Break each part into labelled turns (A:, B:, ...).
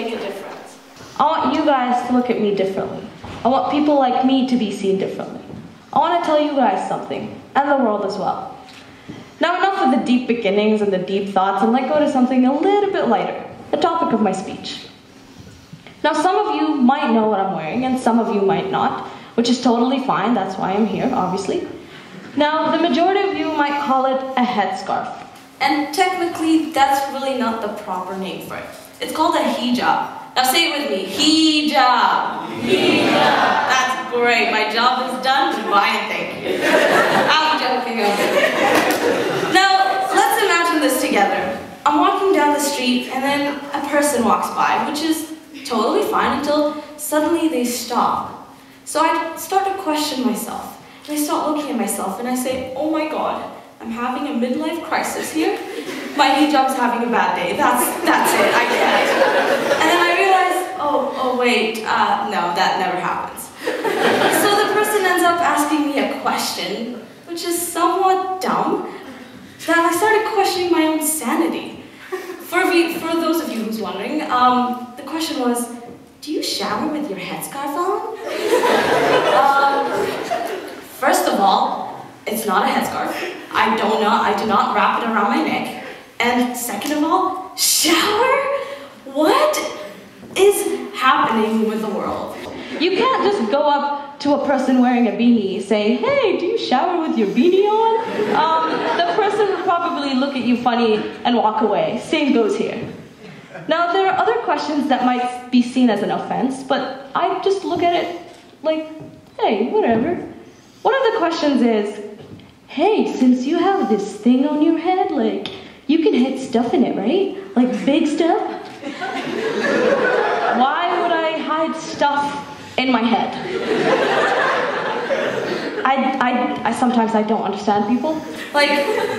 A: make a difference.
B: I want you guys to look at me differently. I want people like me to be seen differently. I want to tell you guys something, and the world as well. Now enough of the deep beginnings and the deep thoughts, and let's go to something a little bit lighter, the topic of my speech. Now some of you might know what I'm wearing, and some of you might not, which is totally fine, that's why I'm here, obviously. Now, the majority of you might call it a headscarf.
A: And technically, that's really not the proper name for it. It's called a hijab. Now say it with me, hijab. Hijab. That's great, my job is done, goodbye and thank you. I'm joking. Now, let's imagine this together. I'm walking down the street and then a person walks by, which is totally fine until suddenly they stop. So I start to question myself. And I start looking at myself and I say, oh my god, I'm having a midlife crisis here. My hijab's having a bad day. That's it, I can't. And then I realize, oh wait, no, that never happens. So the person ends up asking me a question, which is somewhat dumb, that I started questioning my own sanity. For those of you who's wondering, the question was, do you shower with your headscarf on? First of all, it's not a headscarf. I do not wrap it around my neck. And second of all, shower? What is happening with the world?
B: You can't just go up to a person wearing a beanie, say, hey, do you shower with your beanie on? The person would probably look at you funny and walk away. Same goes here. Now, there are other questions that might be seen as an offense, but I just look at it like, hey, whatever. One of the questions is, hey, since you have this thing on your head, like, you can hide stuff in it, right? Like big stuff? Why would I hide stuff in my head? Sometimes I don't understand people.
A: Like,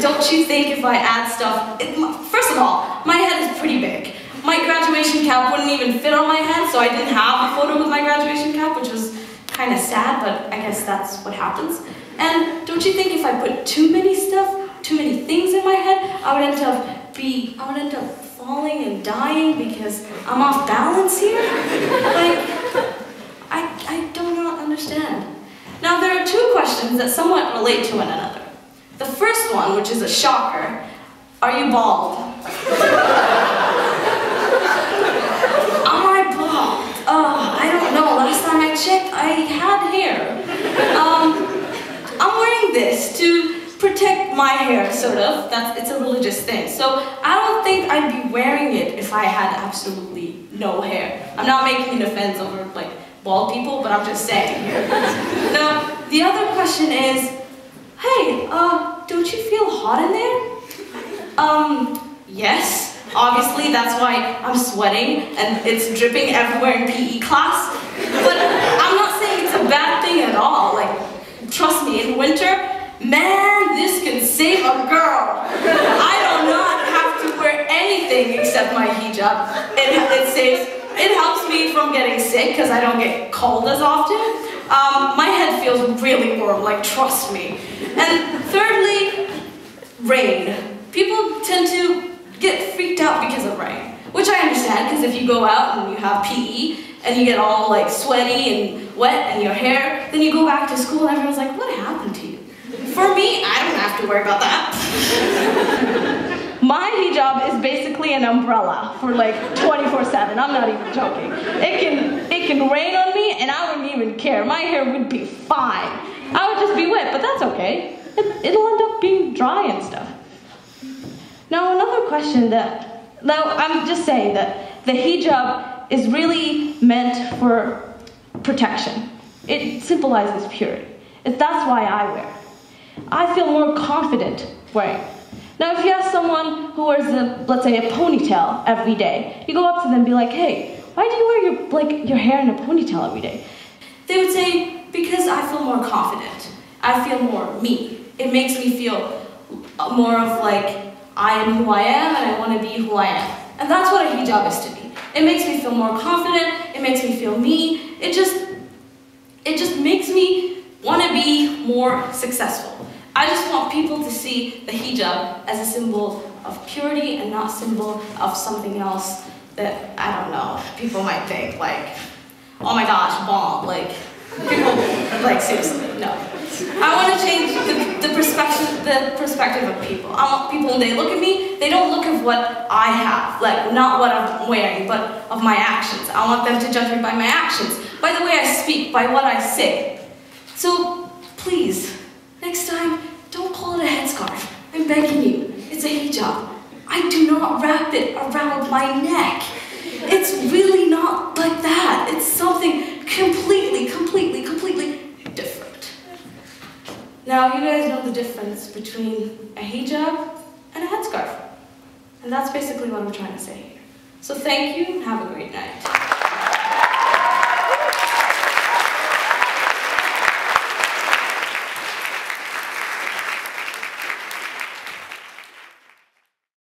A: don't you think if I add stuff, first of all, my head is pretty big. My graduation cap wouldn't even fit on my head, so I didn't have a photo with my graduation cap, which was kind of sad, but I guess that's what happens. And don't you think if I put too many things in my head, I would end up falling and dying because I'm off balance here? Like, I do not understand. Now, there are two questions that somewhat relate to one another. The first one, which is a shocker, are you bald? Am I bald? I don't know. Last time I checked, I had hair. I'm wearing this to protect my hair, sort of. It's a religious thing. So I don't think I'd be wearing it if I had absolutely no hair. I'm not making an offense over, like, bald people, but I'm just saying here. Now, the other question is, hey, don't you feel hot in there? Yes. Obviously, that's why I'm sweating and it's dripping everywhere in PE class. But I'm not saying it's a bad thing at all. Like, trust me, in winter, man, this can save a girl. I do not have to wear anything except my hijab. It helps me from getting sick because I don't get cold as often. My head feels really warm, like, trust me. And thirdly, rain. People tend to get freaked out because of rain, which I understand, because if you go out and you have PE and you get all like sweaty and wet in your hair, then you go back to school and everyone's like, what happened to you? For me, I don't have to worry about that.
B: My hijab is basically an umbrella for like 24/7. I'm not even joking. It can rain on me and I wouldn't even care. My hair would be fine. I would just be wet, but that's okay. It'll end up being dry and stuff. Now another question now I'm just saying that the hijab is really meant for protection. It symbolizes purity. That's why I wear it. I feel more confident wearing it. Now if you have someone who wears, let's say, a ponytail every day, you go up to them and be like, hey, why do you wear your hair in a ponytail every day?
A: They would say, because I feel more confident. I feel more me. It makes me feel more of like, I am who I am and I want to be who I am. And that's what a hijab is to me. It makes me feel more confident, it makes me feel me, it just makes me want to be more successful. I just want people to see the hijab as a symbol of purity and not a symbol of something else that, I don't know, people might think, like, oh my gosh, bomb, like, people, like, seriously, no. I want to change the perspective of people. I want people, when they look at me, they don't look at what I have, like, not what I'm wearing, but of my actions. I want them to judge me by my actions, by the way I speak, by what I say. So, please, next time, don't call it a headscarf. I'm begging you. It's a hijab. I do not wrap it around my neck. It's really not like that. It's something completely different. Now, you guys know the difference between a hijab and a headscarf. And that's basically what I'm trying to say here. So thank you, and have a great night.